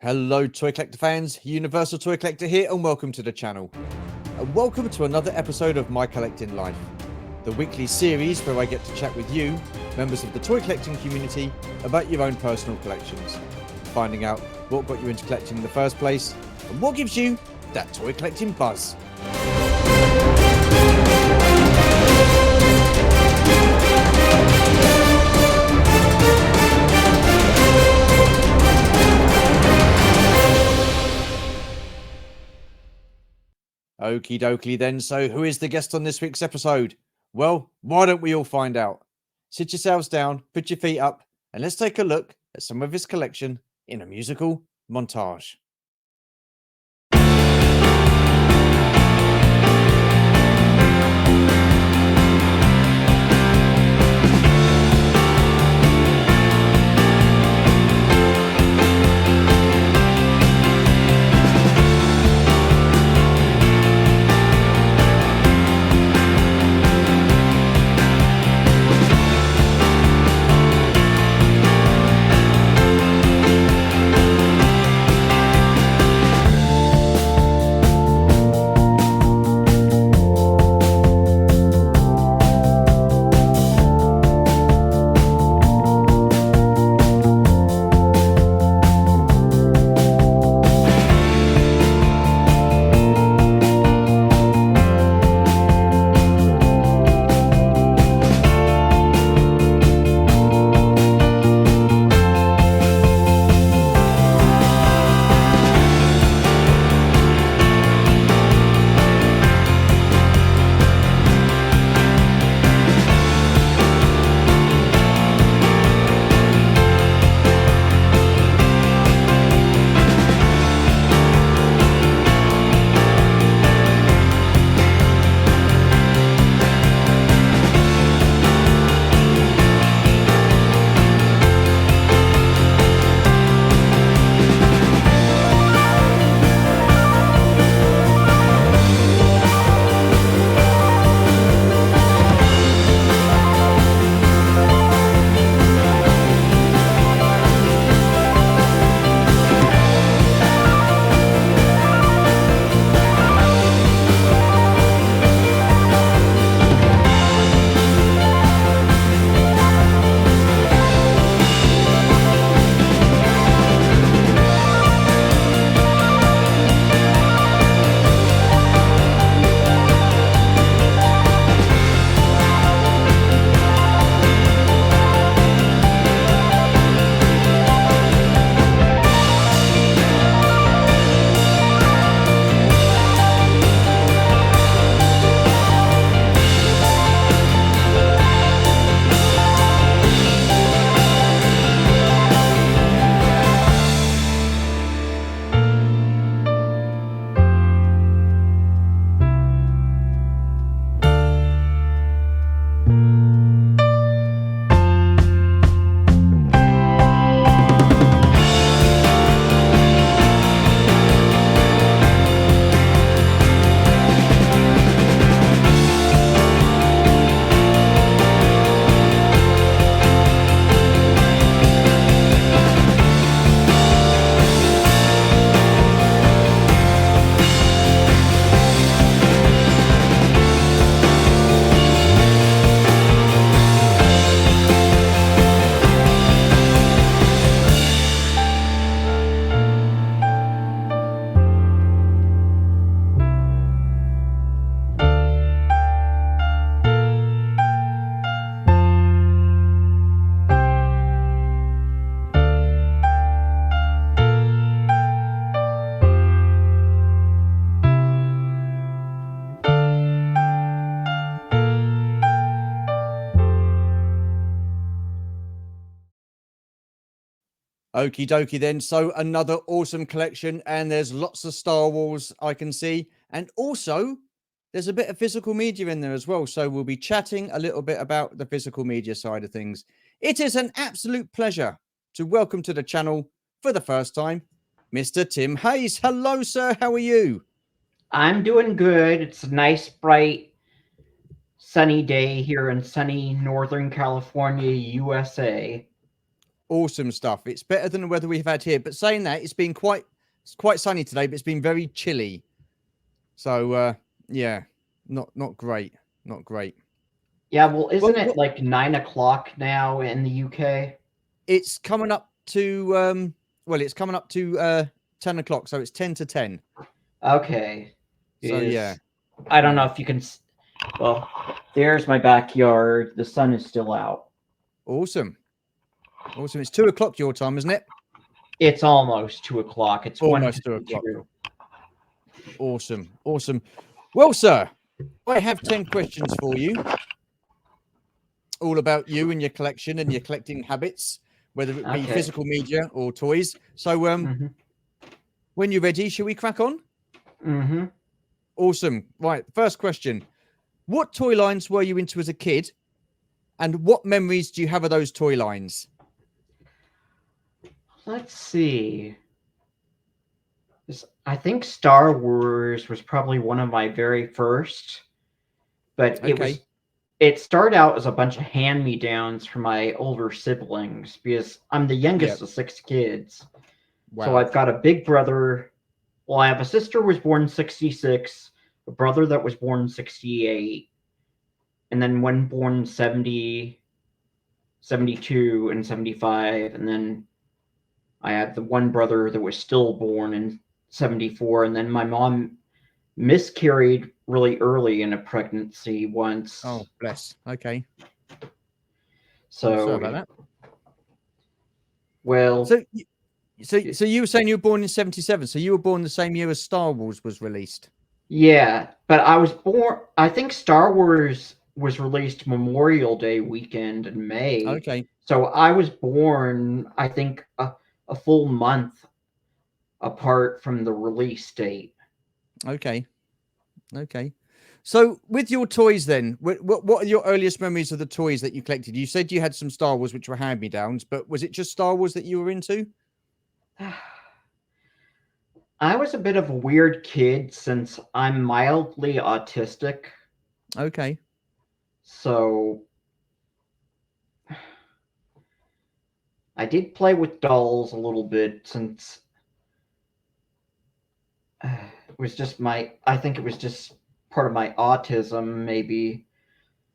Hello, Toy Collector fans. Universal Toy Collector here, and welcome to the channel. And welcome to another episode of My Collecting Life, the weekly series where I get to chat with you, members of the toy collecting community, about your own personal collections, finding out what got you into collecting in the first place, and what gives you that toy collecting buzz. Okie dokie then, so who is the guest on this week's episode? Well, why don't we all find out? Sit yourselves down, put your feet up, and let's take a look at some of his collection in a musical montage. Okie dokie then. So another awesome collection, and there's lots of Star Wars I can see, and also there's a bit of physical media in there as well. So we'll be chatting a little bit about the physical media side of things. It is an absolute pleasure to welcome to the channel for the first time, Mr. Tim Hayes. Hello, sir. How are you? I'm doing good. It's a nice, bright, sunny day here in sunny Northern California, USA. Awesome stuff. It's better than the weather we've had here. But saying that, it's quite sunny today, but it's been very chilly. So yeah, not great. Not great. Yeah, well, isn't Well, it like 9 o'clock now in the UK? it's coming up to it's coming up to 10 o'clock, so it's 10 to 10. Okay. So yeah. I don't know if you can. Well, there's my backyard. The sun is still out. Awesome. It's 2 o'clock your time, isn't it? It's almost 2 o'clock. It's almost 2 o'clock. Awesome. Well, sir, I have 10 questions for you, all about you and your collection and your collecting habits, whether it be physical media or toys. So when you're ready, shall we crack on? Awesome. Right, first question. What toy lines were you into as a kid, and what memories do you have of those toy lines? Let's see. I think Star Wars was probably one of my very first, but it started out as a bunch of hand-me-downs from my older siblings because I'm the youngest of 6 kids. Wow. So I've got a big brother. Well, I have a sister who was born in 66, a brother that was born in 68, and then one born in 70, 72, and 75, and then I have the one brother that was still born in 74, and then my mom miscarried really early in a pregnancy once. Oh, bless. Okay. So sorry about that. Well, so you were saying you were born in 77, so you were born the same year as Star Wars was released. Yeah, but I was born. I think Star Wars was released Memorial Day weekend in May. Okay. So I was born, I think, a full month apart from the release date. Okay. So with your toys then, what are your earliest memories of the toys that you collected? You said you had some Star Wars, which were hand-me-downs, but was it just Star Wars that you were into? I was a bit of a weird kid since I'm mildly autistic. Okay. So I did play with dolls a little bit since it was just I think it was just part of my autism, maybe.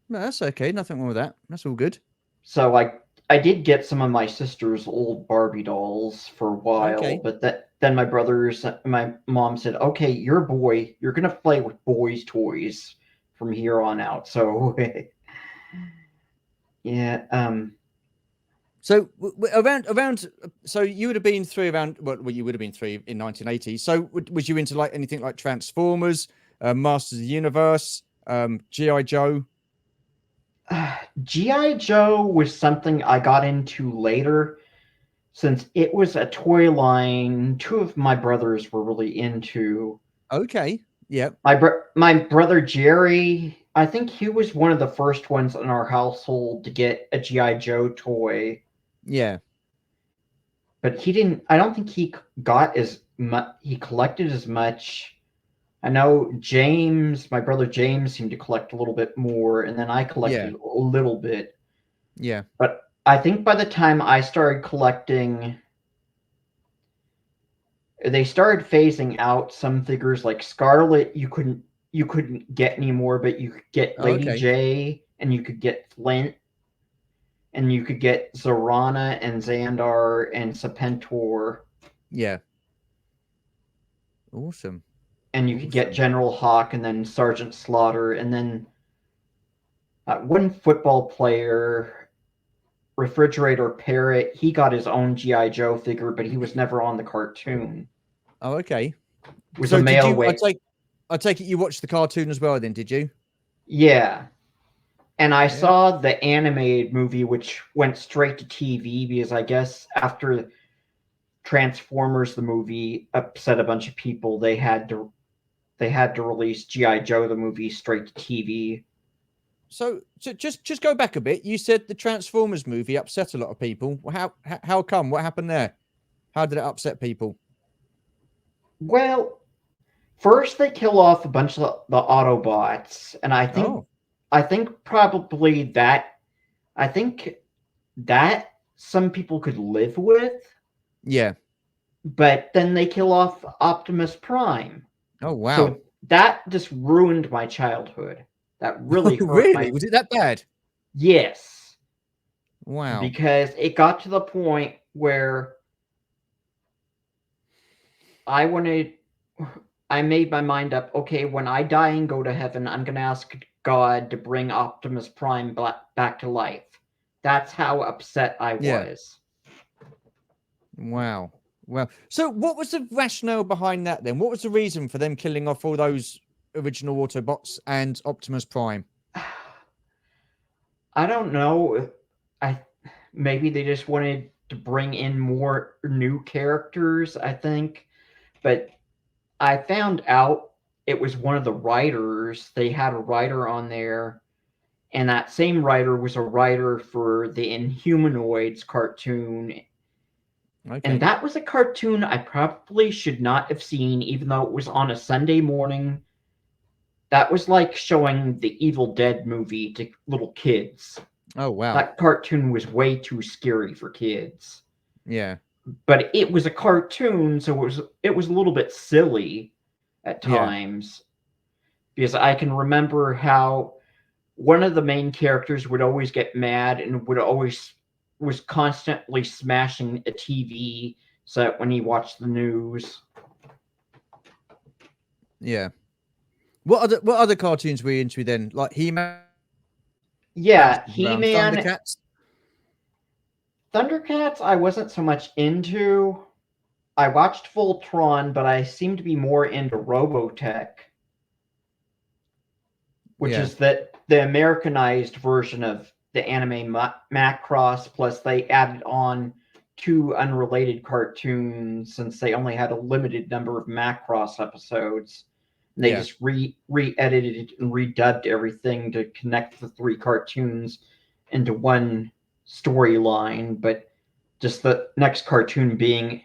No, that's okay. Nothing wrong with that. That's all good. So I did get some of my sister's old Barbie dolls for a while, but then my mom said, okay, you're a boy. You're going to play with boys' toys from here on out. So, yeah. So so you would have been 3 around, well, you would have been 3 in 1980. So was you into like anything like Transformers, Masters of the Universe, G.I. Joe? G.I. Joe was something I got into later since it was a toy line 2 of my brothers were really into. Okay. Yeah. My brother Jerry, I think he was one of the first ones in our household to get a G.I. Joe toy. Yeah. But I don't think he got as much, he collected as much. I know my brother James seemed to collect a little bit more, and then I collected a little bit. Yeah. But I think by the time I started collecting, they started phasing out some figures like Scarlet. You couldn't get anymore, but you could get Lady J, and you could get Flint, and you could get Zorana and Xandar and Serpentor. Yeah. Awesome. And you could get General Hawk and then Sergeant Slaughter, and then one football player, Refrigerator Parrot, he got his own G.I. Joe figure, but he was never on the cartoon. Oh, okay. It was a male weight. I take it you watched the cartoon as well then, did you? Yeah. And I saw the animated movie, which went straight to TV because I guess after Transformers, the movie, upset a bunch of people, they had to release G.I. Joe, the movie, straight to TV. So just go back a bit. You said the Transformers movie upset a lot of people. How come? What happened there? How did it upset people? Well, first they kill off a bunch of the Autobots, and I think probably that some people could live with. Yeah. But then they kill off Optimus Prime. Oh wow. So that just ruined my childhood. That really hurt Really? my. Was it that bad? Yes. Wow. Because it got to the point where I wanted. I made my mind up, okay, when I die and go to heaven, I'm going to ask God to bring Optimus Prime back to life. That's how upset I Yeah. was. Wow. Well, so what was the rationale behind that then? What was the reason for them killing off all those original Autobots and Optimus Prime? I don't know. Maybe they just wanted to bring in more new characters, I think. But I found out it was one of the writers. They had a writer on there, and that same writer was a writer for the Inhumanoids cartoon. Okay. And that was a cartoon I probably should not have seen, even though it was on a Sunday morning. That was like showing the Evil Dead movie to little kids. Oh wow. That cartoon was way too scary for kids. Yeah. But it was a cartoon, so it was a little bit silly at Yeah. times. Because I can remember how one of the main characters would always get mad and was constantly smashing a TV set when he watched the news. Yeah. What other cartoons were you into then? Like He-Man? Yeah, He-Man. Thundercats? Thundercats I wasn't so much into. I watched Voltron, but I seem to be more into Robotech, which is the Americanized version of the anime Macross, plus they added on 2 unrelated cartoons since they only had a limited number of Macross episodes. And they just re-edited it and redubbed everything to connect the 3 cartoons into one storyline, but just the next cartoon being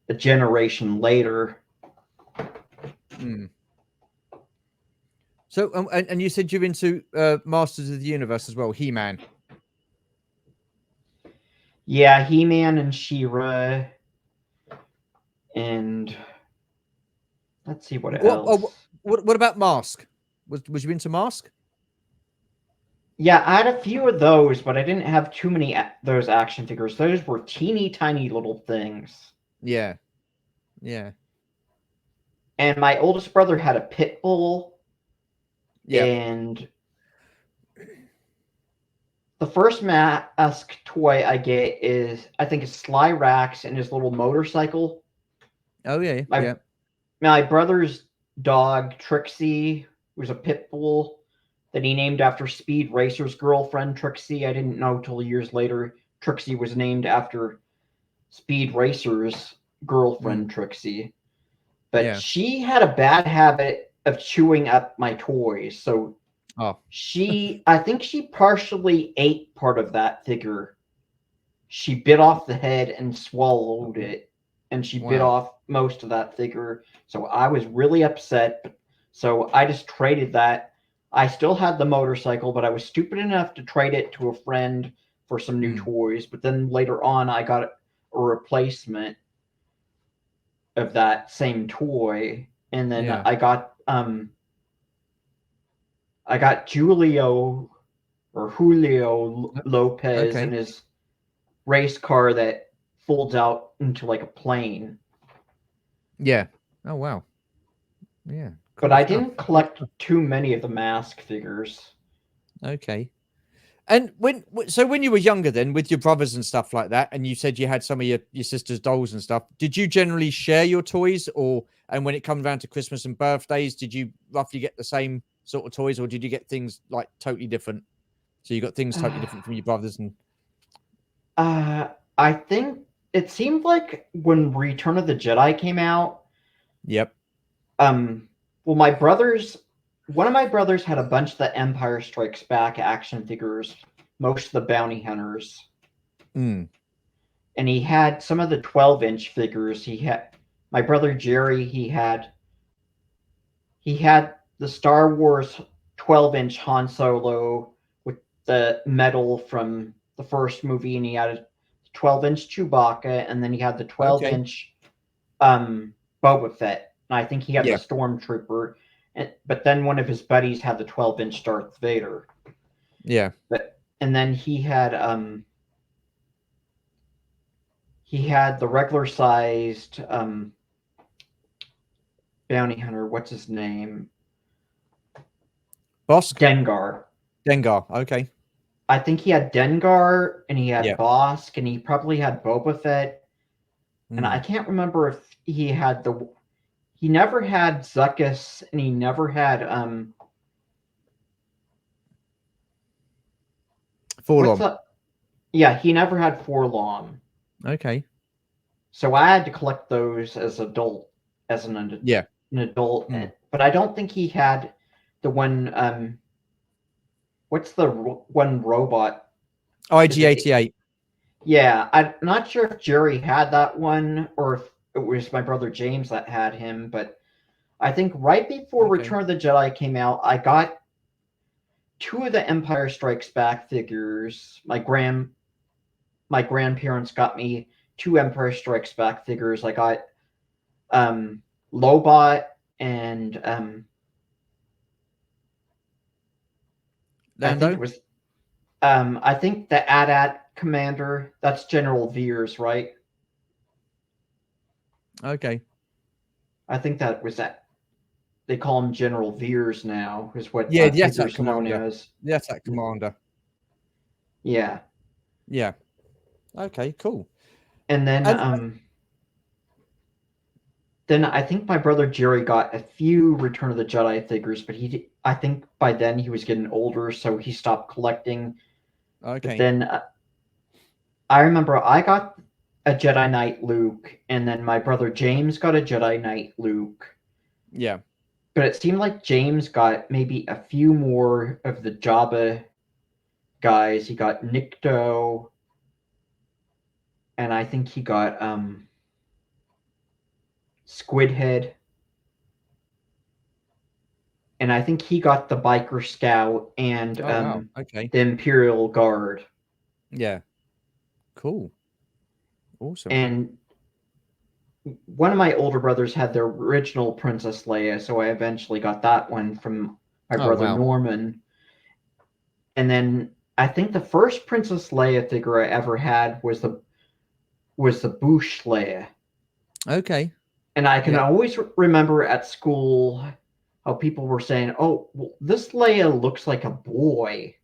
a generation later. So, and you said you're into Masters of the Universe as well, He-Man. Yeah, He-Man and She-Ra, and let's see what else. What about Mask? Was you into Mask? Yeah, I had a few of those, but I didn't have too many those action figures. Those were teeny tiny little things. Yeah. Yeah. And my oldest brother had a pit bull. Yeah. And the first Mask toy I get is, I think, it's Sly Rax and his little motorcycle. Oh yeah. My brother's dog Trixie was a pit bull that he named after Speed Racer's girlfriend, Trixie. I didn't know till years later Trixie was named after Speed Racer's girlfriend, Trixie. But she had a bad habit of chewing up my toys. So I think she partially ate part of that figure. She bit off the head and swallowed it. And she bit off most of that figure. So I was really upset. So I just traded that. I still had the motorcycle, but I was stupid enough to trade it to a friend for some new toys. But then later on, I got a replacement of that same toy. And then I got Julio Lopez in his race car that folds out into like a plane. Yeah. Oh wow. Yeah. Cool, but I didn't collect too many of the Mask figures. Okay. And when you were younger then, with your brothers and stuff like that, and you said you had some of your sister's dolls and stuff, did you generally share your toys, and when it comes around to Christmas and birthdays, did you roughly get the same sort of toys, or did you get things like totally different? So you got things totally different from your brothers and... I think it seemed like when Return of the Jedi came out. Yep. Well, one of my brothers had a bunch of the Empire Strikes Back action figures, most of the bounty hunters. And he had some of the 12-inch figures. My brother Jerry, he had the Star Wars 12-inch Han Solo with the medal from the first movie, and he had 12-inch Chewbacca, and then he had the 12-inch Boba Fett. And I think he had the Stormtrooper, but then one of his buddies had the 12-inch Darth Vader. Yeah. And then he had the regular sized bounty hunter. What's his name? Bosk? Dengar. Dengar. Okay. I think he had Dengar, and he had Bosk, and he probably had Boba Fett. And I can't remember if he had he never had Zuckuss, and he never had Forlom. Yeah, he never had Forlom. Okay. So I had to collect those as an adult. But I don't think he had the one. What's the one robot? IG-88. Yeah, I'm not sure if Jerry had that one or if it was my brother James that had him, but I think right before Return of the Jedi came out, I got 2 of the Empire Strikes Back figures. My grandparents got me 2 Empire Strikes Back figures. I got Lobot and Lando? I think the AT-AT commander, that's General Veers, right? Okay. I think that was that. They call him General Veers now, is what the AT-AT known commander. as. The AT-AT commander. Yeah. Yeah. Okay, cool. And then then I think my brother Jerry got a few Return of the Jedi figures, but I think by then he was getting older, so he stopped collecting. Okay. But then I remember I got a Jedi Knight Luke, and then my brother James got a Jedi Knight Luke. Yeah. But it seemed like James got maybe a few more of the Jabba guys. He got Nikto, and I think he got Squidhead. And I think he got the Biker Scout and the Imperial Guard. Yeah. Cool. Awesome. And one of my older brothers had the original Princess Leia, so I eventually got that one from my brother Norman. And then I think the first Princess Leia figure I ever had was the Boushh Leia. Okay. And I can always remember at school how people were saying, "Oh, well, this Leia looks like a boy."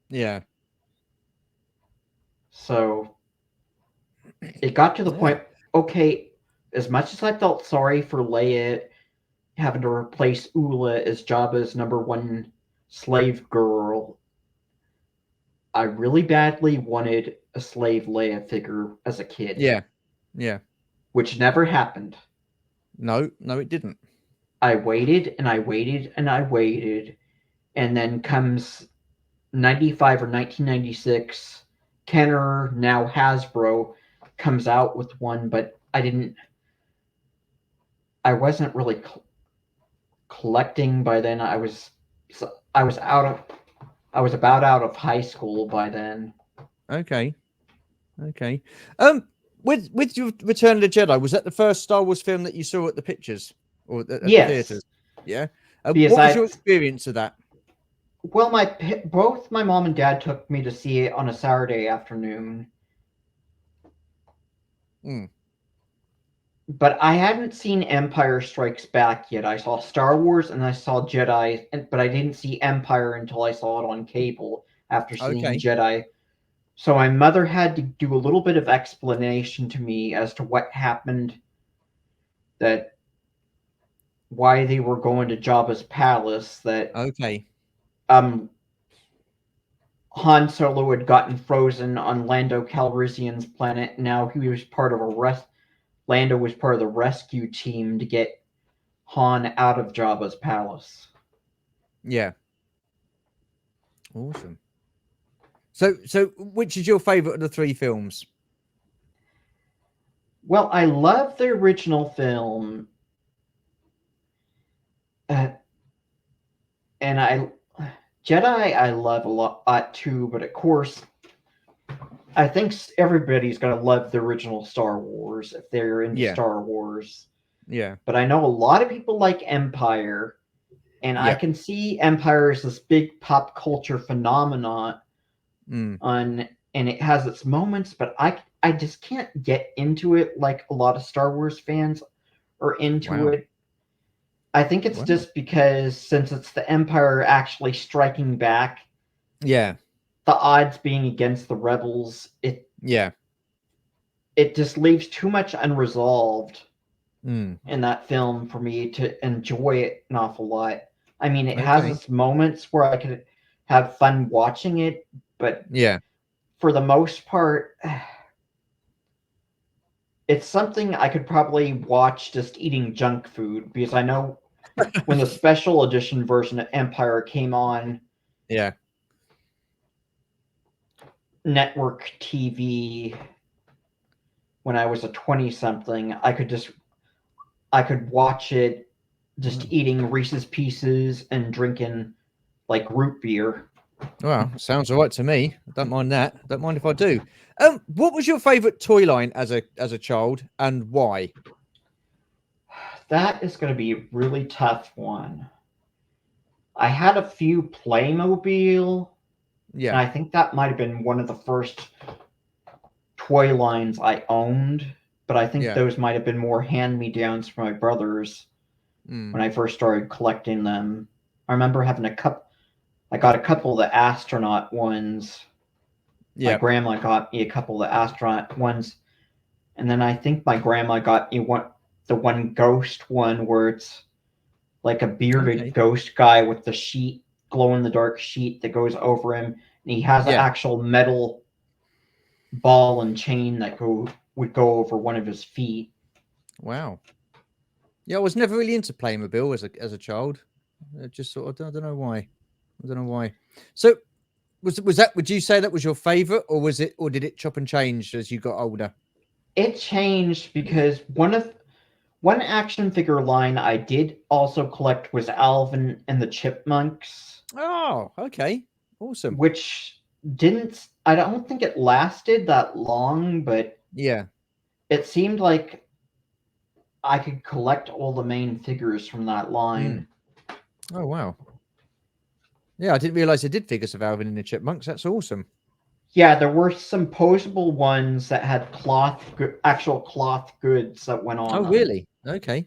Yeah. So it got to the point, okay, as much as I felt sorry for Leia having to replace Oola as Jabba's #1 slave girl, I really badly wanted a slave Leia figure as a kid. Yeah. Yeah. Which never happened. No, it didn't. I waited and I waited and I waited, and then comes 95 or 1996, Kenner, now Hasbro, comes out with one, but I wasn't really collecting by then. I was about out of high school by then. Okay. With your Return of the Jedi, was that the first Star Wars film that you saw at the pictures or at the theaters? Yeah. What was your experience of that? Well, both my mom and dad took me to see it on a Saturday afternoon. But I hadn't seen Empire Strikes Back yet. I saw Star Wars and I saw Jedi, but I didn't see Empire until I saw it on cable after seeing Jedi. So my mother had to do a little bit of explanation to me as to what happened, why they were going to Jabba's palace, Han Solo had gotten frozen on Lando Calrissian's planet, and now he was part of Lando was part of the rescue team to get Han out of Jabba's palace. Yeah. Awesome. So which is your favorite of the 3 films? Well, I love the original film. And Jedi I love a lot too, but of course I think everybody's gonna love the original Star Wars if they're into Yeah. Star Wars. Yeah. But I know a lot of people like Empire, and I Yeah. can see Empire as this big pop culture phenomenon Mm. and it has its moments, but I just can't get into it like a lot of Star Wars fans are into Wow. it. I think it's Wow. just because since it's the Empire actually striking back, Yeah. the odds being against the rebels, Yeah. it just leaves too much unresolved Mm. in that film for me to enjoy it an awful lot. I mean, it has Okay. its moments where I could have fun watching it, but Yeah. for the most part, it's something I could probably watch just eating junk food because I know when the special edition version of Empire came on Yeah. network TV when I was a 20 something, I could watch it just eating Reese's Pieces and drinking like root beer. Well, sounds all right to me. I don't mind that. Don't mind if I do. What was your favourite toy line as a child, and why? That is going to be a really tough one. I had a few Playmobil, and Yeah. I think that might have been one of the first toy lines I owned, but I think Yeah. those might have been more hand-me-downs from my brothers Mm. when I first started collecting them. I remember having I got a couple of the astronaut ones. My Yeah. grandma got me a couple of the astronaut ones, and then I think my grandma got me the one ghost one where it's like a bearded Okay. ghost guy with the sheet, glow in the dark sheet that goes over him, and he has an Yeah. actual metal ball and chain that would go over one of his feet. Wow. Yeah, I was never really into Playmobil as a child. I just sort of I don't know why. I don't know why. So was that? Would you say that was your favourite, or was it, or did it chop and change as you got older? It changed because one action figure line I did also collect was Alvin and the Chipmunks, Oh, okay, awesome. which I don't think it lasted that long, but Yeah. it seemed like I could collect all the main figures from that Mm. line. Oh wow. Yeah, I didn't realise they did figures of Alvin and the Chipmunks. That's awesome. Yeah, there were some posable ones that had actual cloth goods that went Oh on them. really? Okay.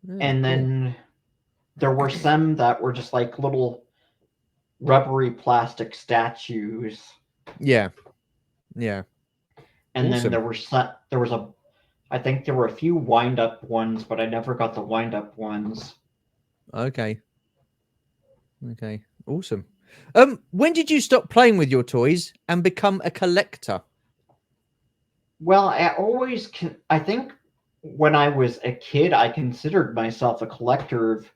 Yeah, And cool. then there were some that were just like little rubbery plastic statues. Yeah. Yeah. And then Awesome. I think there were a few wind up ones, but I never got the wind up ones. Okay. Okay. Awesome. When did you stop playing with your toys and become a collector? Well, I think when I was a kid, I considered myself a collector of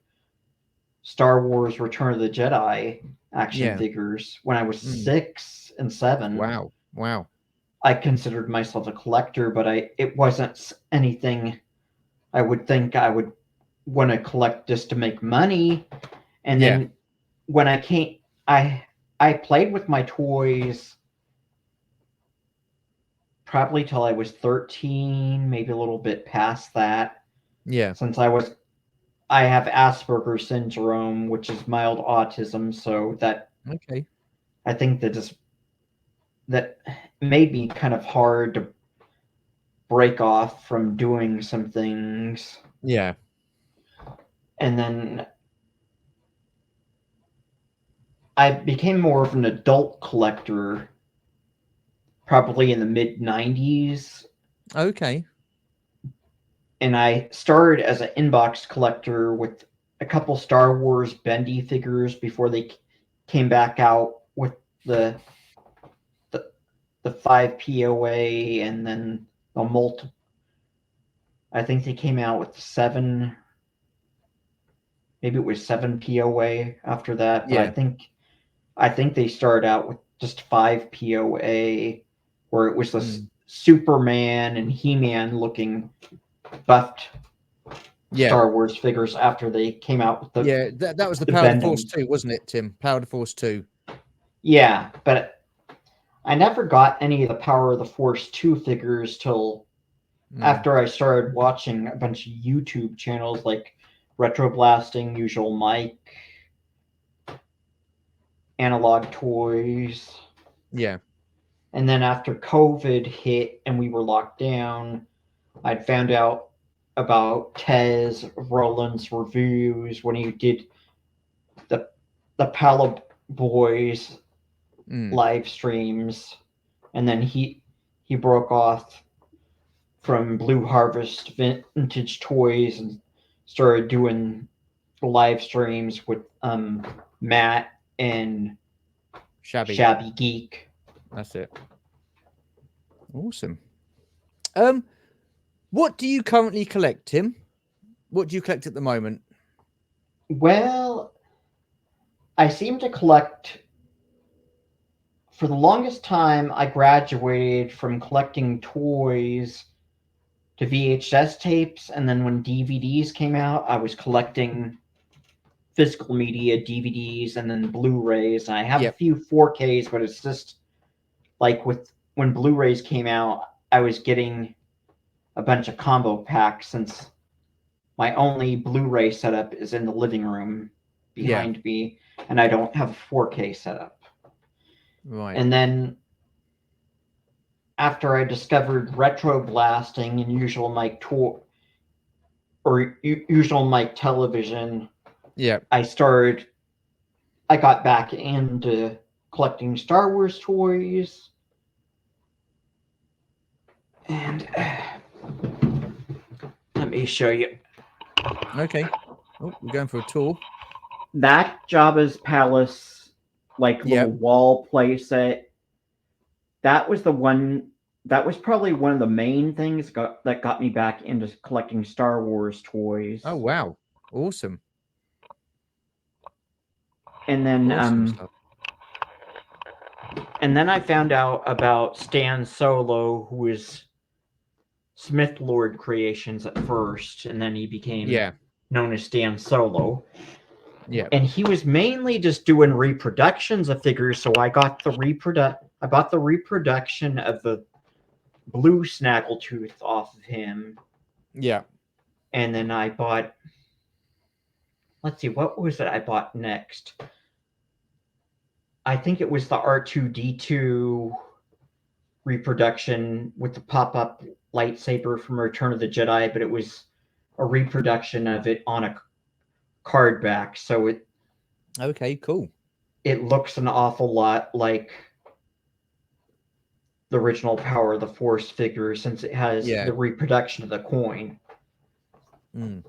Star Wars Return of the Jedi action Yeah. figures. When I was Mm. 6 and 7, Wow. Wow. I considered myself a collector, but it wasn't anything I would think I would want to collect just to make money. And Yeah. then when I played with my toys probably till I was 13, maybe a little bit past that. Yeah. Since I have Asperger's syndrome, which is mild autism, so that Okay. I think that made me kind of hard to break off from doing some things. Yeah. And then I became more of an adult collector probably in the mid 90s. Okay. And I started as an inbox collector with a couple Star Wars bendy figures before they came back out with the 5 POA and then the multi. I think they came out with 7, maybe it was 7 POA after that, but Yeah. I think they started out with just 5 POA where it was this Mm. Superman and He-Man looking buffed Yeah. Star Wars figures after they came out with Yeah. That was the the Power of the Force bending. 2, wasn't it, Tim? Power of the Force 2. Yeah, but I never got any of the Power of the Force 2 figures till after I started watching a bunch of YouTube channels like Retro Blasting, Usual Mike, Analog Toys. Yeah. And then after COVID hit and we were locked down, I'd found out about Tez Roland's reviews when he did the Pala Boys live streams, and then he broke off from Blue Harvest Vintage Toys and started doing live streams with Matt and Shabby Geek. That's it. Awesome. What do you currently collect, Tim? What do you collect at the moment? Well, I seem to collect. For the longest time, I graduated from collecting toys to VHS tapes, and then when DVDs came out, I was collecting physical media, DVDs, and then Blu-rays. And I have a few 4Ks, but it's just like when Blu-rays came out, I was getting a bunch of combo packs since my only Blu-ray setup is in the living room behind me, and I don't have a 4K setup. Right. And then after I discovered Retro Blasting and Usual Mike Usual Mike Television, I got back into collecting Star Wars toys. And let me show you. Okay. Oh, we're going for a tour. That Jabba's Palace, like little wall playset, that was the one. That was probably one of the main things that got me back into collecting Star Wars toys. Oh wow! Awesome. And then, I found out about Stan Solo, who was Smith Lord Creations at first, and then he became known as Stan Solo. Yeah. And he was mainly just doing reproductions of figures, so I got I bought the reproduction of the blue Snaggletooth off of him. Yeah. And then I bought, let's see, what was it I bought next? I think it was the R2-D2 reproduction with the pop-up lightsaber from Return of the Jedi, but it was a reproduction of it on a card back. So it... Okay, cool. It looks an awful lot like the original Power of the Force figure, since it has the reproduction of the coin. And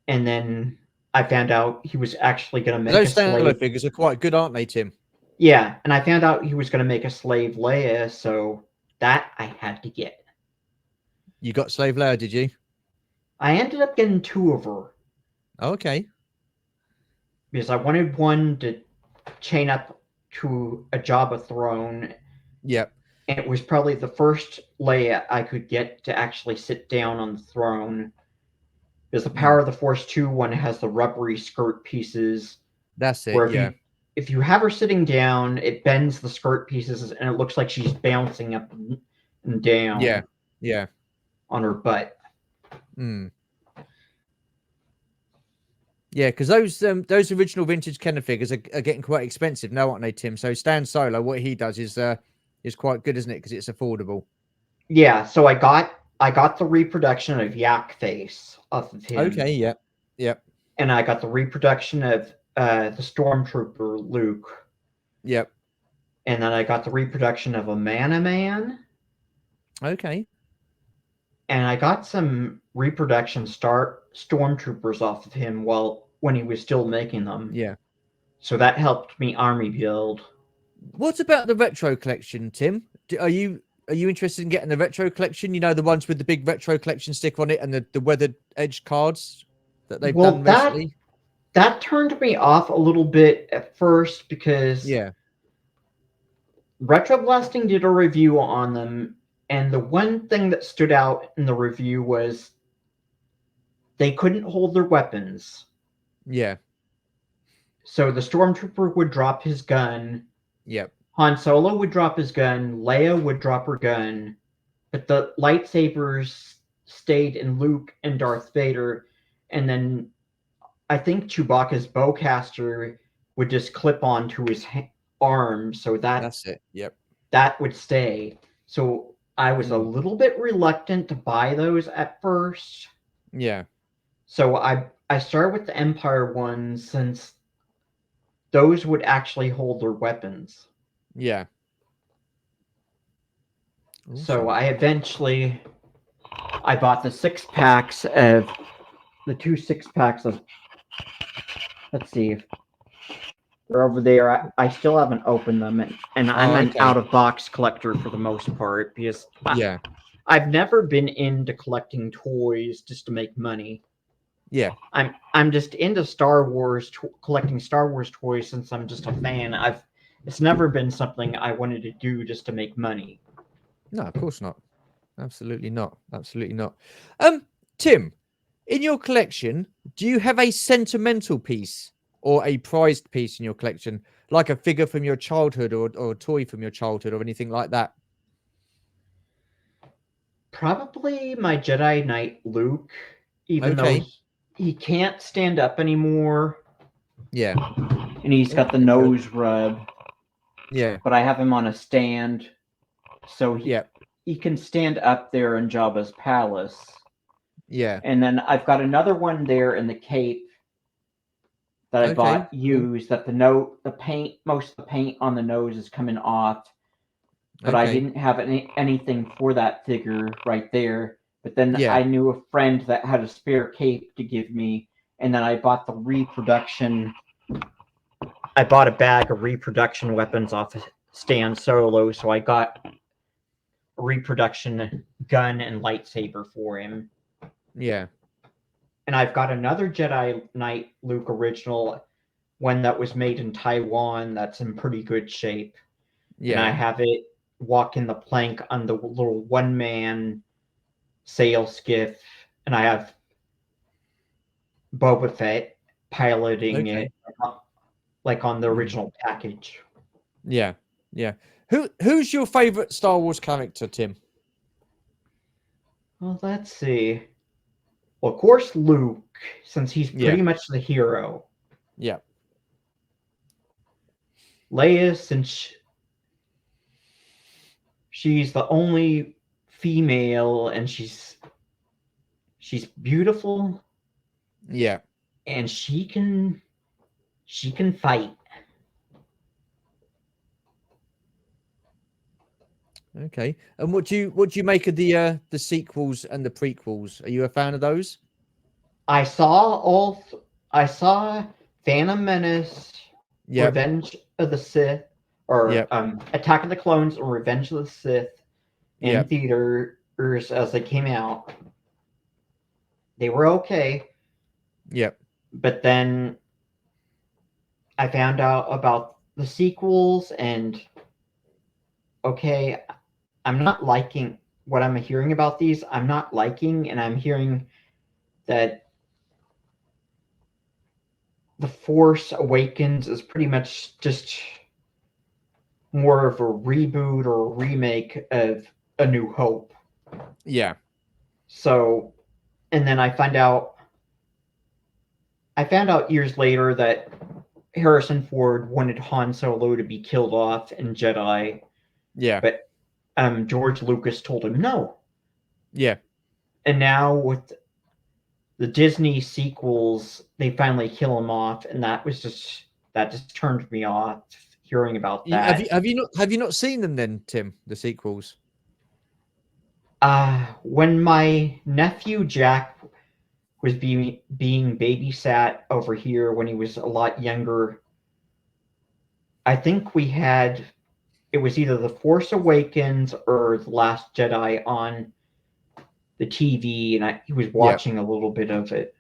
then I found out he was actually going to make those Solo figures are quite good, aren't they, Tim? Yeah, and I found out he was going to make a Slave Leia, so that I had to get. You got Slave Leia, did you? I ended up getting 2 of her. Okay. Because I wanted one to chain up to a Jabba throne. Yep. And it was probably the first Leia I could get to actually sit down on the throne. Because the Power of the Force 2 one has the rubbery skirt pieces. That's it, if you have her sitting down, it bends the skirt pieces and it looks like she's bouncing up and down. Yeah. On her butt. Yeah, because those original vintage Kenner figures are getting quite expensive now, aren't they, Tim? So Stan Solo, what he does is quite good, isn't it? Because it's affordable. Yeah, so I got the reproduction of Yak Face off of him. Okay, yep. And I got the reproduction of the Stormtrooper Luke. Yep. And then I got the reproduction of a Man. Okay. And I got some reproduction Stormtroopers off of him when he was still making them. Yeah. So that helped me army build. What about the retro collection, Tim? Are you interested in getting the retro collection? You know, the ones with the big retro collection sticker on it and the weathered edge cards that they've done recently? That turned me off a little bit at first because Retro Blasting did a review on them, and the one thing that stood out in the review was they couldn't hold their weapons. Yeah. So the Stormtrooper would drop his gun. Yep. Han Solo would drop his gun, Leia would drop her gun, but the lightsabers stayed in Luke and Darth Vader, and then I think Chewbacca's bowcaster would just clip onto his arm, so That's it. Yep. that would stay. So I was a little bit reluctant to buy those at first. Yeah. So I started with the Empire ones since those would actually hold their weapons. Yeah. So I bought the 6-packs of the 2 6-packs of, let's see, they're over there. I still haven't opened them, and I'm an out of box collector for the most part because I've never been into collecting toys just to make money. Yeah. I'm just into Star Wars, collecting Star Wars toys since I'm just a fan. It's never been something I wanted to do just to make money. No, of course not. Absolutely not. Absolutely not. Tim, in your collection, do you have a sentimental piece or a prized piece in your collection, like a figure from your childhood or a toy from your childhood or anything like that? Probably my Jedi Knight Luke, even though he can't stand up anymore. Yeah. And he's got the nose rub. Yeah. But I have him on a stand, so he can stand up there in Jabba's palace. Yeah. And then I've got another one there in the cape that I bought used, that the paint, most of the paint on the nose is coming off. But I didn't have anything for that figure right there. But then I knew a friend that had a spare cape to give me, and then I bought the reproduction. I bought a bag of reproduction weapons off of Stan Solo, so I got a reproduction gun and lightsaber for him. Yeah. And I've got another Jedi Knight Luke original, one that was made in Taiwan that's in pretty good shape. Yeah. And I have it walking the plank on the little one-man sail skiff, and I have Boba Fett piloting it, like on the original package. Yeah, yeah. Who's your favorite Star Wars character, Tim? Well, let's see. Well, of course, Luke, since he's pretty much the hero. Yeah. Leia, since she's the only female and she's beautiful. Yeah. And she can fight. Okay. And what do you make of the sequels and the prequels? Are you a fan of those? I saw Phantom Menace, Revenge of the Sith, or Attack of the Clones or Revenge of the Sith in theaters as they came out. They were okay. Yep. But then I found out about the sequels, and I'm not liking what I'm hearing about these. I'm not liking, and I'm hearing that The Force Awakens is pretty much just more of a reboot or a remake of A New Hope. Yeah. So, and then I found out years later that Harrison Ford wanted Han Solo to be killed off in Jedi. Yeah. But George Lucas told him no. Yeah. And now with the Disney sequels, they finally kill him off, and that just turned me off hearing about that. Have you not seen them then, Tim? The sequels? When my nephew Jack was being babysat over here when he was a lot younger, I think it was either The Force Awakens or The Last Jedi on the TV, and he was watching a little bit of it.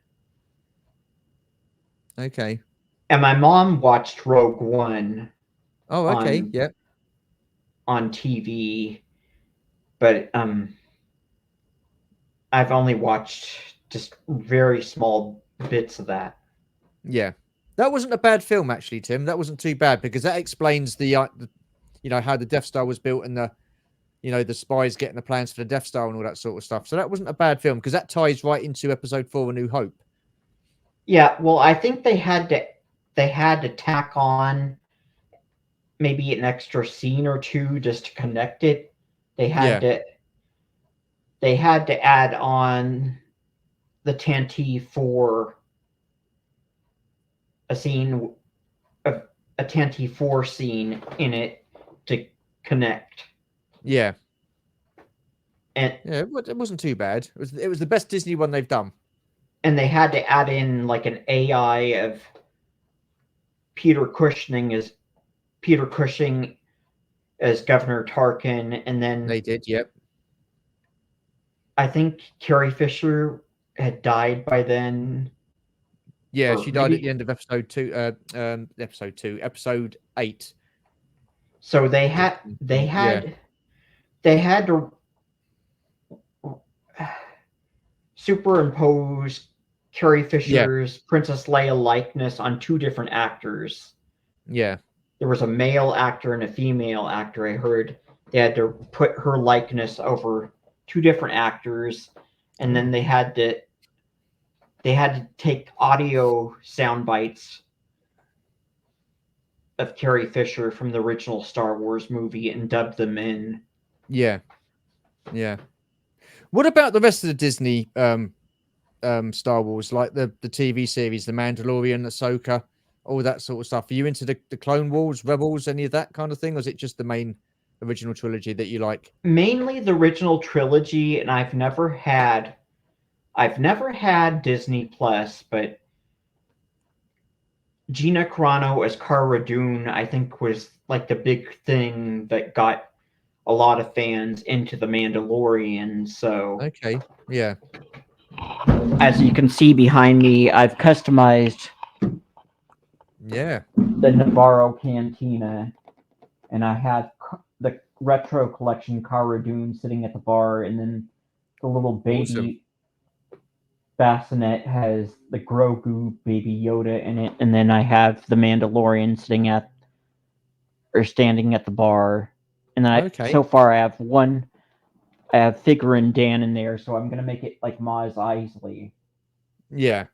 Okay. And my mom watched Rogue One. Oh, okay. On TV, but I've only watched just very small bits of that. Yeah. That wasn't a bad film, actually, Tim. That wasn't too bad because that explains the how the Death Star was built and the spies getting the plans for the Death Star and all that sort of stuff. So that wasn't a bad film because that ties right into Episode 4: A New Hope. Yeah, well, I think they had to tack on maybe an extra scene or two just to connect it. They had to add on the Tantive for a scene, a Tantive 4 scene in it to connect. Yeah. And yeah, it wasn't too bad. It was the best Disney one they've done. And they had to add in like an AI of Peter Cushing as Governor Tarkin, and then They did, yep. I think Carrie Fisher had died by then. Yeah, she died at the end of episode 8. So they had to superimpose Carrie Fisher's Princess Leia likeness on 2 different actors. Yeah. There was a male actor and a female actor. I heard they had to put her likeness over 2 different actors, and then they had to take audio sound bites of Carrie Fisher from the original Star Wars movie and dub them in. Yeah. Yeah. What about the rest of the Disney Star Wars, like the TV series, The Mandalorian, Ahsoka, all that sort of stuff? Are you into the Clone Wars, Rebels, any of that kind of thing, or is it just the main original trilogy that you like? Mainly the original trilogy, and I've never had Disney Plus, but Gina Carano as Cara Dune, I think, was like the big thing that got a lot of fans into The Mandalorian. So, okay, yeah. As you can see behind me, I've customized the Navarro Cantina, and I have the retro collection Cara Dune sitting at the bar, and then the little baby bassinet has the Grogu Baby Yoda in it, and then I have the Mandalorian standing at the bar, and then so far I have Figurin Dan in there, so I'm gonna make it like Maz Eisley. Yeah.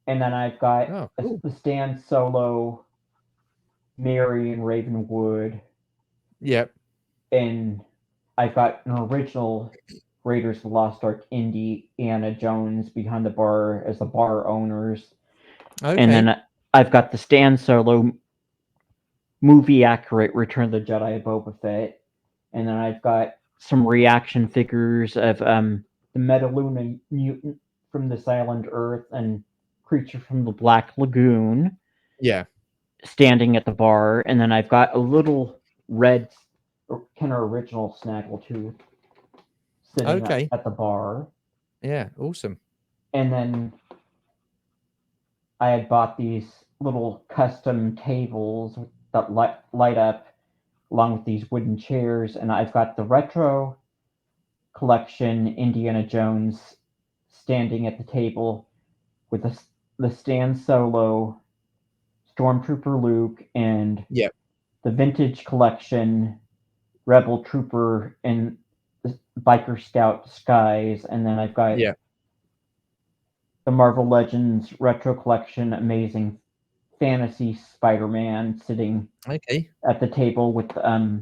And then I've got the Stan Solo, Mary and Ravenwood. Yep. And I've got an original Raiders of the Lost Ark Indiana Jones behind the bar as the bar owners. Okay. And then I've got the Stan Solo movie accurate Return of the Jedi Boba Fett. And then I've got some reaction figures of the Metaluna mutant from this island Earth and creature from the Black Lagoon. Yeah. Standing at the bar. And then I've got a little red Kenner original Snaggletooth sitting at the bar. Yeah, awesome. And then I had bought these little custom tables that light up along with these wooden chairs, and I've got the retro collection Indiana Jones standing at the table with the Stan Solo, Stormtrooper Luke, and the vintage collection Rebel Trooper and Biker Scout disguise, and then I've got the Marvel Legends retro collection Amazing Fantasy Spider-Man sitting at the table with the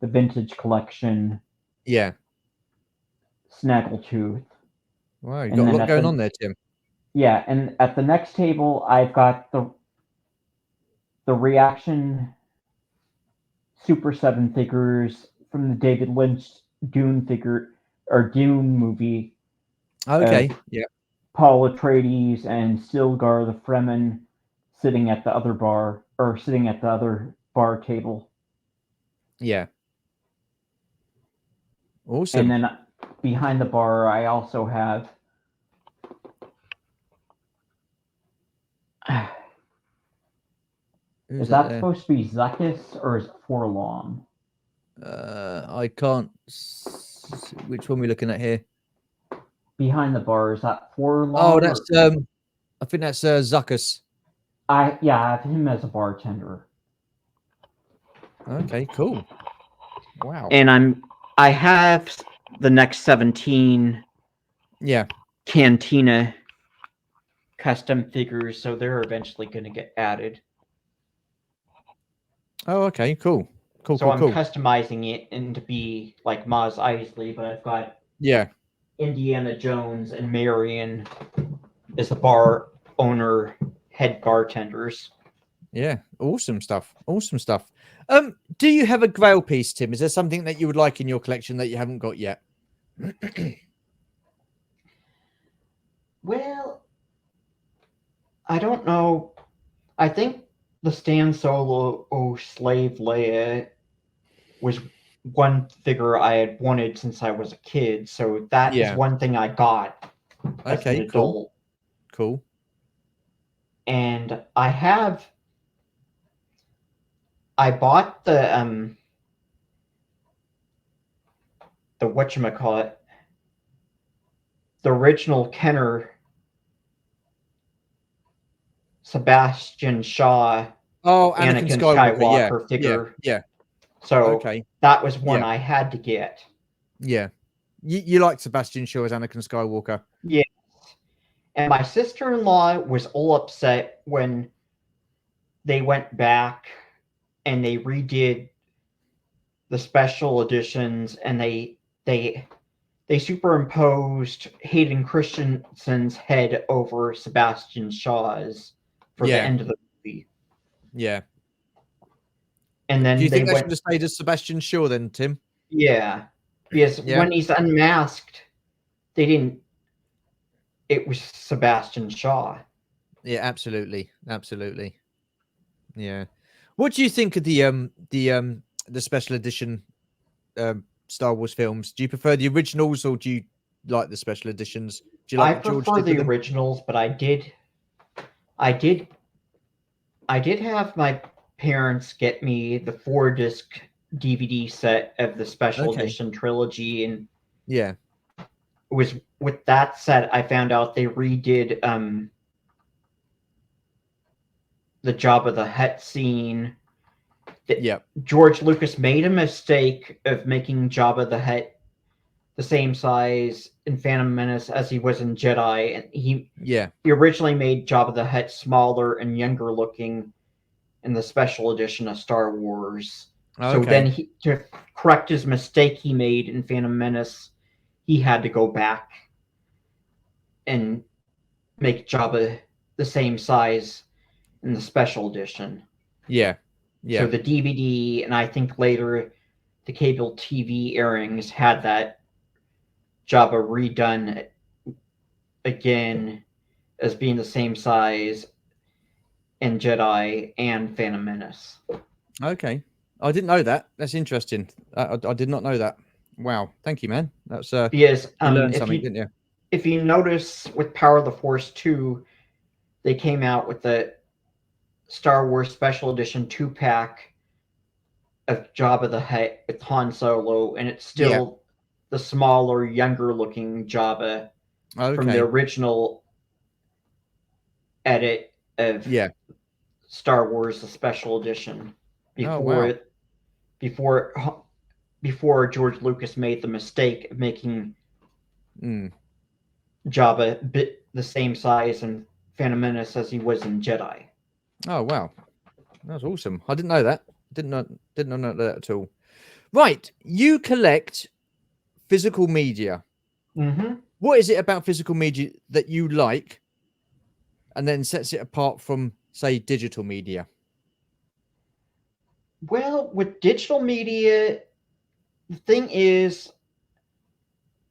vintage collection Snaggletooth. Wow, you've got a lot going on there, Tim. Yeah, and at the next table I've got the reaction Super 7 figures from the David Lynch Dune movie. Paul Atreides and Stilgar the Fremen sitting at the other bar table. Yeah. Awesome. And then behind the bar I also have is that supposed to be Zuckuss or is it Forlong? I can't. Which one are we looking at here? Behind the bar, is that Forlong? Oh, that's I think that's Zuckuss. I have him as a bartender. Okay, cool. Wow. And I have the next 17 Yeah. Cantina custom figures, so they're eventually going to get added. Oh, okay, cool. Cool, So cool, I'm cool. customizing it and to be like Maz Eisley, but I've got Yeah. Indiana Jones and Marion as the bar owner, head bartenders. Yeah. Awesome stuff. Awesome stuff. Do you have a Grail piece, Tim? Is there something that you would like in your collection that you haven't got yet? Well, I don't know. I think the Stan Solo Slave Leia was one figure I had wanted since I was a kid, so that is Yeah. one thing I got as an Okay, cool. adult. Cool. And I bought the whatchamacallit, the original Kenner Sebastian Shaw Oh, Anakin Anakin Skywalker. Yeah. Skywalker Yeah. figure. Yeah. So Okay. that was one Yeah. I had to get. Yeah. You like Sebastian Shaw as Anakin Skywalker? Yeah. And my sister-in-law was all upset when they went back and they redid the special editions, and they superimposed Hayden Christensen's head over Sebastian Shaw's for the Yeah. end of the movie. Yeah. And Do then you they think they should went, have stayed as Sebastian Shaw then, Tim? yeah, because Yeah. when he's unmasked, they didn't. It was Sebastian Shaw. Yeah, absolutely. Absolutely. Yeah. What do you think of the special edition Star Wars films? Do you prefer the originals or do you like the special editions? Do you like I what George prefer did with the them? originals, but I did have my parents get me the 4-disc DVD set of the special Okay. edition trilogy, and Yeah. it was with that set I found out they redid the Jabba the Hutt scene. Yeah. George Lucas made a mistake of making Jabba the Hutt the same size in Phantom Menace as he was in Jedi, and he originally made Jabba the Hutt smaller and younger looking in the special edition of Star Wars. So then, to correct his mistake he made in Phantom Menace, he had to go back and make Jabba the same size in the special edition. Yeah. Yeah. So the DVD, and I think later the cable TV airings, had that Jabba redone again as being the same size in Jedi and Phantom Menace. Okay. I didn't know that. That's interesting. I did not know that. Wow. Thank you, man. That's because you learned something, didn't you? If you notice with Power of the Force 2, they came out with the Star Wars Special Edition 2-pack of Jabba the Hutt with Han Solo, and it's still the smaller, younger looking Jabba from the original edit of Star Wars, the Special Edition, before George Lucas made the mistake of making Jabba the same size in Phantom Menace as he was in Jedi. Oh wow, that's awesome! I didn't know that. Didn't know that at all. Right, you collect physical media. Mm-hmm. What is it about physical media that you like, and then sets it apart from, say, digital media? Well, with digital media, the thing is,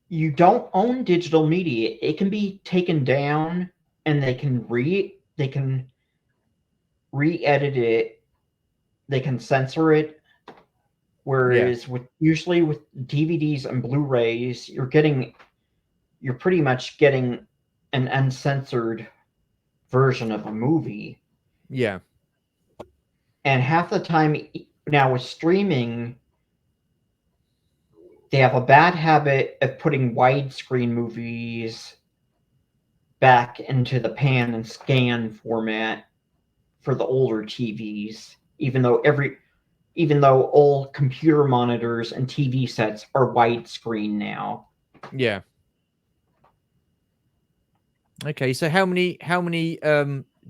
you don't own digital media. It can be taken down, and they can re-edit it. They can censor it. Whereas usually with DVDs and Blu-rays, you're pretty much getting an uncensored version of a movie. Yeah. And half the time now with streaming, they have a bad habit of putting widescreen movies back into the pan and scan format for the older TVs, even though even though all computer monitors and TV sets are widescreen now. Yeah. Okay, so how many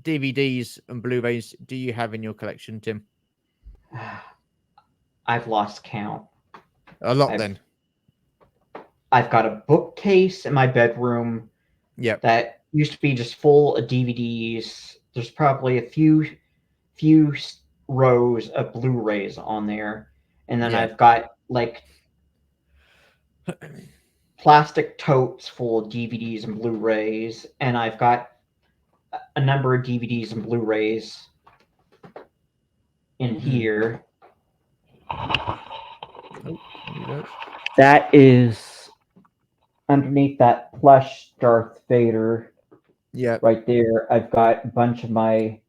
DVDs and Blu-rays do you have in your collection, Tim? I've lost count. A lot, then. I've got a bookcase in my bedroom. Yep. That used to be just full of DVDs. There's probably a few rows of Blu-rays on there, and then Yeah. I've got like plastic totes full of DVDs and Blu-rays, and I've got a number of DVDs and Blu-rays in here. That is underneath that plush Darth Vader. Yeah. Right there, I've got a bunch of my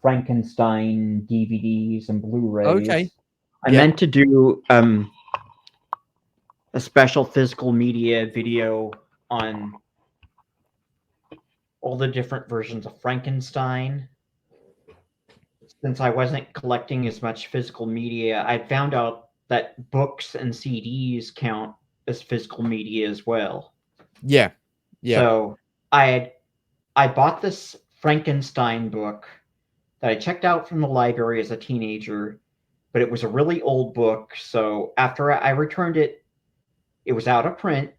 Frankenstein DVDs and Blu-rays. Okay. I meant to do a special physical media video on all the different versions of Frankenstein. Since I wasn't collecting as much physical media, I found out that books and CDs count as physical media as well. Yeah. Yeah. So I bought this Frankenstein book that I checked out from the library as a teenager, but it was a really old book. So after I returned it, it was out of print.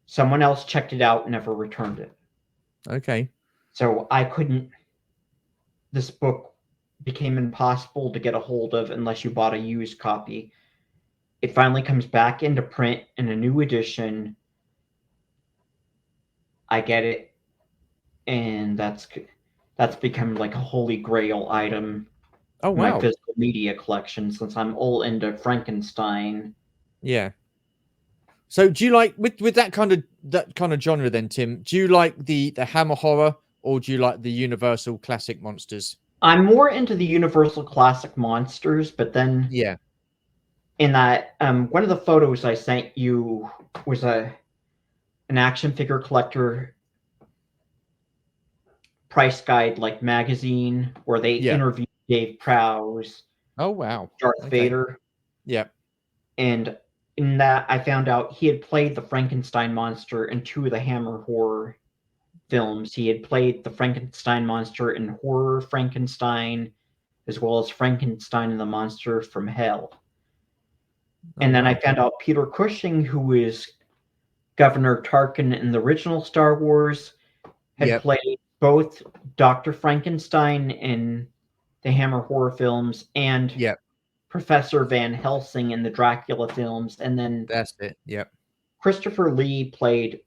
Someone else checked it out and never returned it. Okay. So I couldn't. This book became impossible to get a hold of unless you bought a used copy. It finally comes back into print in a new edition. I get it, and that's become like a holy grail item. Oh, in wow. my physical media collection, since I'm all into Frankenstein. Yeah. So do you like with that kind of genre then, Tim? Do you like the Hammer horror, or do you like the Universal classic monsters? I'm more into the Universal classic monsters, but then Yeah. In that one of the photos I sent you was an action figure collector price guide like magazine where they interviewed Dave Prowse. Oh, wow. Darth Vader. Yeah. And in that, I found out he had played the Frankenstein monster in 2 of the Hammer horror films. He had played the Frankenstein monster in Horror Frankenstein, as well as Frankenstein and the Monster from Hell. And then I found out Peter Cushing, who is Governor Tarkin in the original Star Wars, had played both Dr. Frankenstein in the Hammer horror films and Professor Van Helsing in the Dracula films. And then that's it. Yep. Christopher Lee played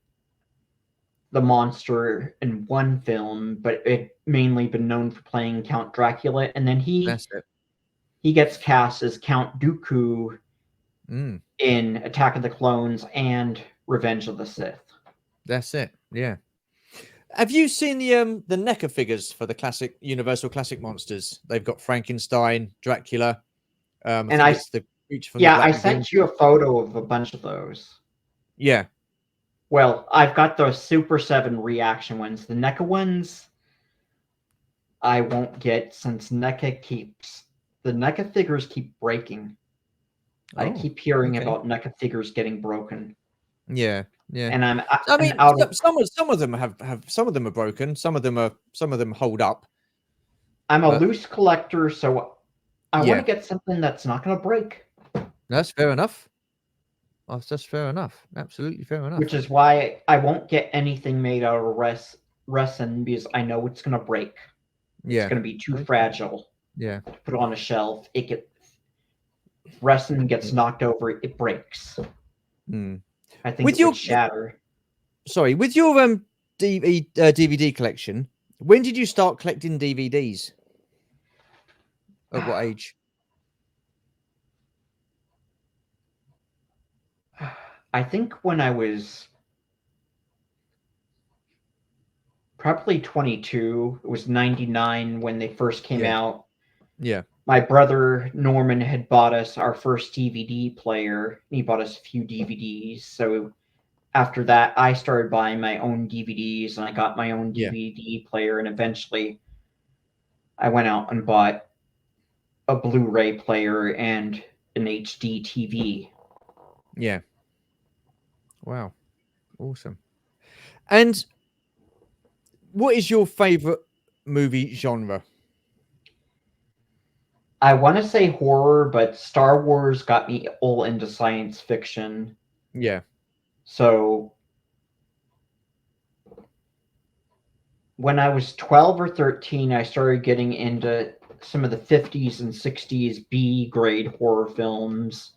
the monster in one film, but it mainly been known for playing Count Dracula. And then he gets cast as Count Dooku in Attack of the Clones and Revenge of the Sith. That's it. Yeah. Have you seen the NECA figures for the classic Universal classic monsters? They've got Frankenstein, Dracula. And it's the creature from the Black I sent you a photo of a bunch of those. Yeah. Well, I've got those Super 7 reaction ones. The NECA ones I won't get, since the NECA figures keep breaking. I keep hearing about NECA figures getting broken. Yeah. Yeah. And I mean, some of them have some of them are broken, some of them hold up. I'm a loose collector, so I want to get something that's not going to break. That's fair enough. That's fair enough. Absolutely fair enough. Which is why I won't get anything made out of resin, because I know it's going to break. Yeah. It's going to be too fragile. Yeah. To put on a shelf. Resin gets knocked over, it breaks. I think it would shatter. Sorry, with your DVD collection, when did you start collecting DVDs? At what age? I think when I was probably 22. It was 99 when they first came out. Yeah. My brother Norman had bought us our first DVD player. He bought us a few DVDs. So after that, I started buying my own DVDs, and I got my own DVD player. And eventually, I went out and bought a Blu-ray player and an HD TV. Yeah. Wow. Awesome. And what is your favorite movie genre? I want to say horror, but Star Wars got me all into science fiction. Yeah. So when I was 12 or 13, I started getting into some of the 50s and 60s B grade horror films.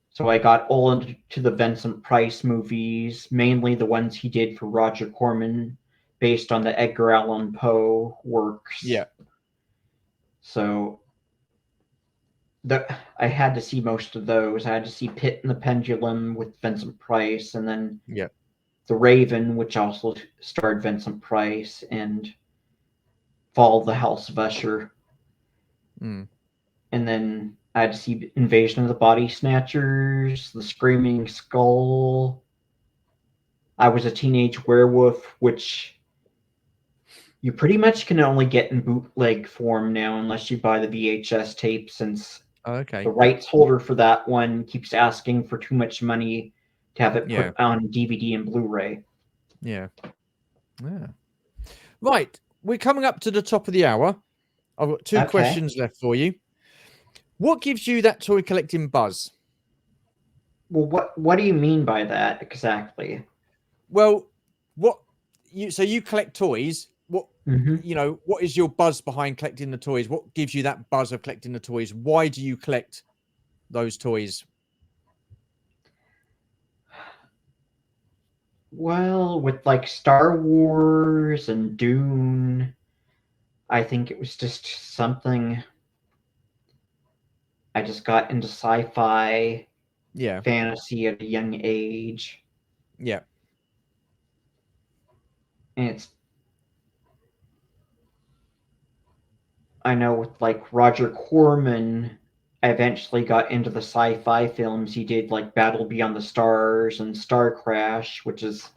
So I got all into the Vincent Price movies, mainly the ones he did for Roger Corman, based on the Edgar Allan Poe works. Yeah. So I had to see most of those. I had to see Pit and the Pendulum with Vincent Price, and then Yeah. The Raven, which also starred Vincent Price, and Fall of the House of Usher. Mm. And then I had to see Invasion of the Body Snatchers, The Screaming Skull. I Was a Teenage Werewolf, which you pretty much can only get in bootleg form now unless you buy the VHS tape, since Okay. the rights holder for that one keeps asking for too much money to have it put on DVD and Blu-ray. Yeah. Yeah. Right. We're coming up to the top of the hour. I've got two questions left for you. What gives you that toy collecting buzz? Well, what do you mean by that exactly? Well, so you collect toys. What what is your buzz behind collecting the toys? What gives you that buzz of collecting the toys? Why do you collect those toys? Well, with like Star Wars and Dune, I think it was just something. I just got into sci-fi, fantasy at a young age. Yeah. And I know with like Roger Corman, I eventually got into the sci-fi films he did, like Battle Beyond the Stars and Star Crash, which is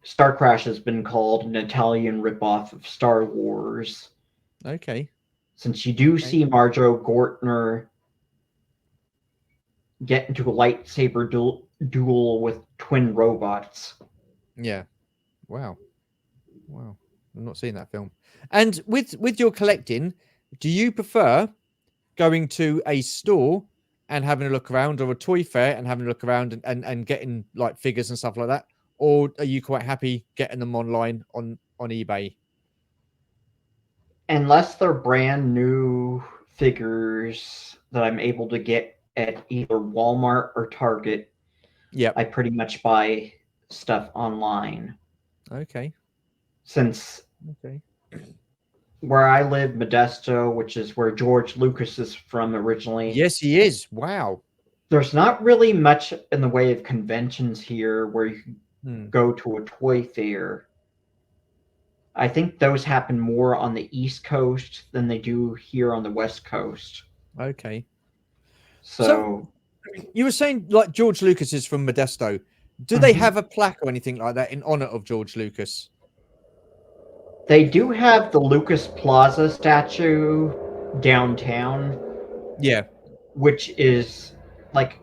Star Crash has been called an Italian ripoff of Star Wars. Okay. Since you do see Marjoe Gortner get into a lightsaber duel with twin robots. Yeah. Wow. Wow. I've not seen that film. And with your collecting, do you prefer going to a store and having a look around, or a toy fair and having a look around and getting like figures and stuff like that? Or are you quite happy getting them online on eBay? Unless they're brand new figures that I'm able to get at either Walmart or Target, I pretty much buy stuff online. Okay. Since where I live, Modesto, which is where George Lucas is from originally. Yes, he is. Wow. There's not really much in the way of conventions here where you can go to a toy fair. I think those happen more on the East Coast than they do here on the West Coast. Okay. So you were saying like George Lucas is from Modesto. Do they have a plaque or anything like that in honor of George Lucas? They do have the Lucas Plaza statue downtown. Yeah. Which is like,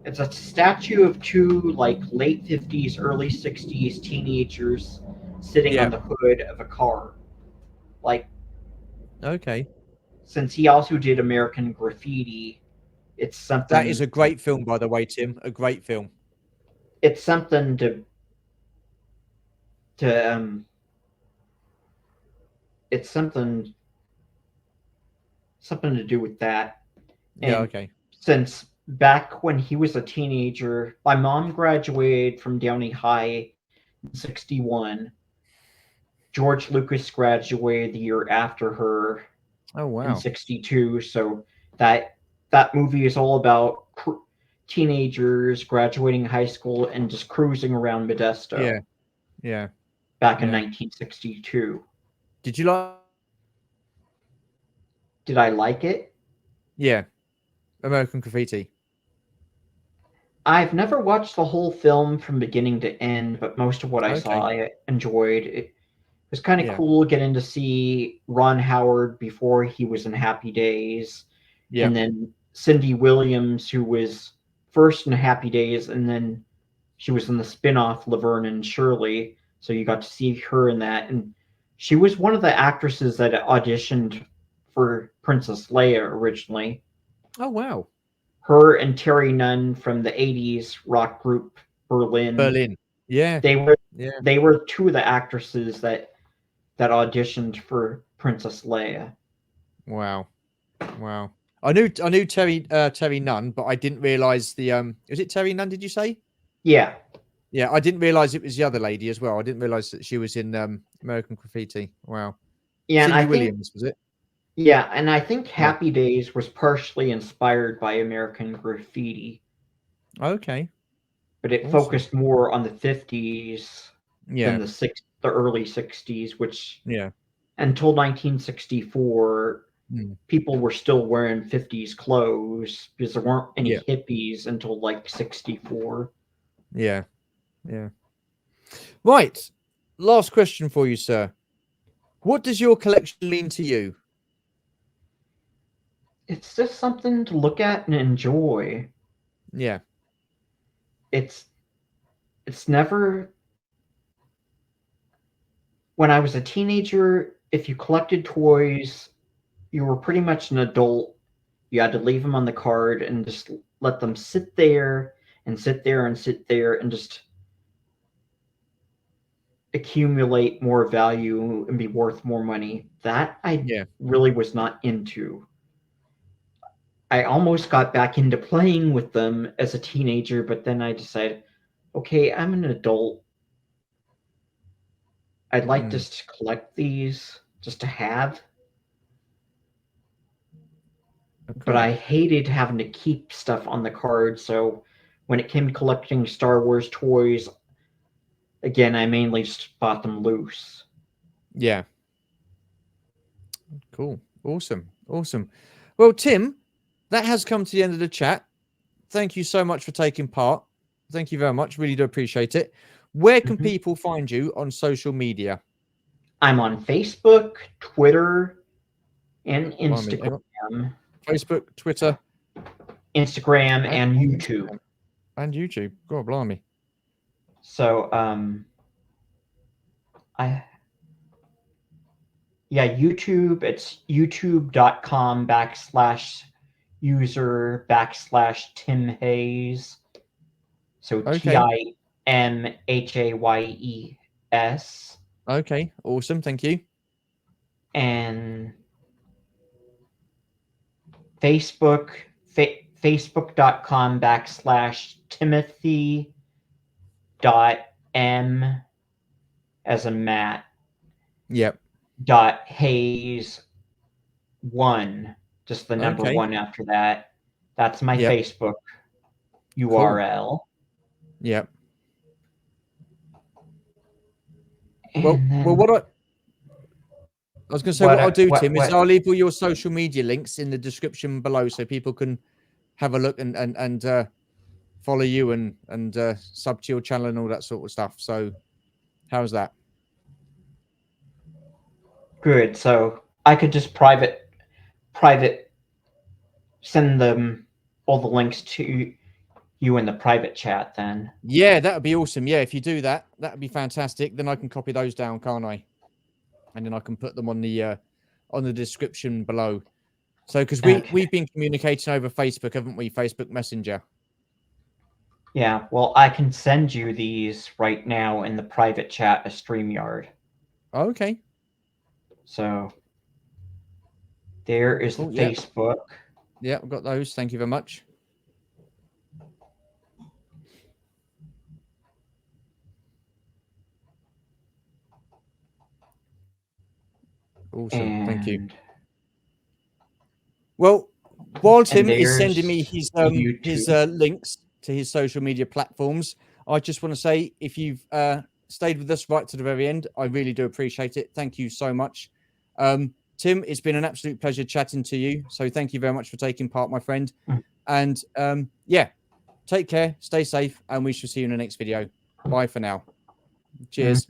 it's a statue of two like late 50s, early 60s teenagers sitting on the hood of a car. Like, okay. Since he also did American Graffiti, it's something. That is a great film, by the way, Tim. A great film. It's something it's something to do with that. Yeah, okay. Since back when he was a teenager, my mom graduated from Downey High in 1961. George Lucas graduated the year after her. Oh, wow. In 1962. So that movie is all about teenagers graduating high school and just cruising around Modesto. Yeah. Yeah. Back in 1962. Did you like? Did I like it? Yeah. American Graffiti. I've never watched the whole film from beginning to end, but most of what I saw I enjoyed. was kind of Yeah. cool getting to see Ron Howard before he was in Happy Days, Yeah. and then Cindy Williams, who was first in Happy Days, and then she was in the spin-off Laverne and Shirley, so you got to see her in that. And she was one of the actresses that auditioned for Princess Leia originally. Oh, wow. Her and Terry Nunn from the 80s rock group Berlin. Yeah. They were two of the actresses that auditioned for Princess Leia. Wow. Wow. I knew Terry Nunn, but I didn't realize the was it Terry Nunn, did you say? Yeah. Yeah, I didn't realize it was the other lady as well. I didn't realize that she was in American Graffiti. Wow. Yeah, Cindy and Williams, was it? Yeah, and I think Yeah. Happy Days was partially inspired by American Graffiti. Okay. But it Awesome. focused more on the 50s Yeah. than the early 60s, which Yeah. until 1964, people were still wearing 50s clothes because there weren't any hippies until like 64. Yeah. Yeah. Right. Last question for you, sir. What does your collection mean to you? It's just something to look at and enjoy. Yeah. It's never. When I was a teenager, if you collected toys, you were pretty much an adult. You had to leave them on the card and just let them sit there and sit there and sit there and just accumulate more value and be worth more money. That I really was not into. I almost got back into playing with them as a teenager, but then I decided, okay, I'm an adult. I'd like just to collect these, just to have. Okay. But I hated having to keep stuff on the card, so when it came to collecting Star Wars toys, again, I mainly just bought them loose. Yeah. Cool. Awesome. Awesome. Well, Tim, that has come to the end of the chat. Thank you so much for taking part. Thank you very much. Really do appreciate it. Where can people find you on social media? I'm on Facebook, Twitter, and Instagram. Facebook, Twitter, Instagram, and YouTube. And YouTube. God blimey. So, YouTube, it's youtube.com/user/Tim Hayes. So TIMHAYES. Okay, awesome. Thank you. And Facebook, facebook.com/Timothy.M as a Matt. Yep. .Hayes 1, just the number 1 after that. That's my Facebook URL. Cool. Yep. Well, what I was going to say, what I'll do, Tim, is I'll leave all your social media links in the description below so people can have a look and follow you and sub to your channel and all that sort of stuff. So how's that? Good. So I could just private send them all the links to you in the private chat then. Yeah, that would be awesome. Yeah, if you do that, that would be fantastic. Then I can copy those down, can't I? And then I can put them on the description below. So because we've been communicating over Facebook, haven't we? Facebook Messenger. Yeah, well, I can send you these right now in the private chat of StreamYard. Okay. So there is the Facebook. Yeah, I've got those. Thank you very much. Awesome. Thank you. Well, while Tim is sending me his links to his social media platforms, I just want to say, if you've stayed with us right to the very end, I really do appreciate it. Thank you so much. Tim, it's been an absolute pleasure chatting to you. So thank you very much for taking part, my friend. And yeah, take care, stay safe, and we shall see you in the next video. Bye for now. Cheers.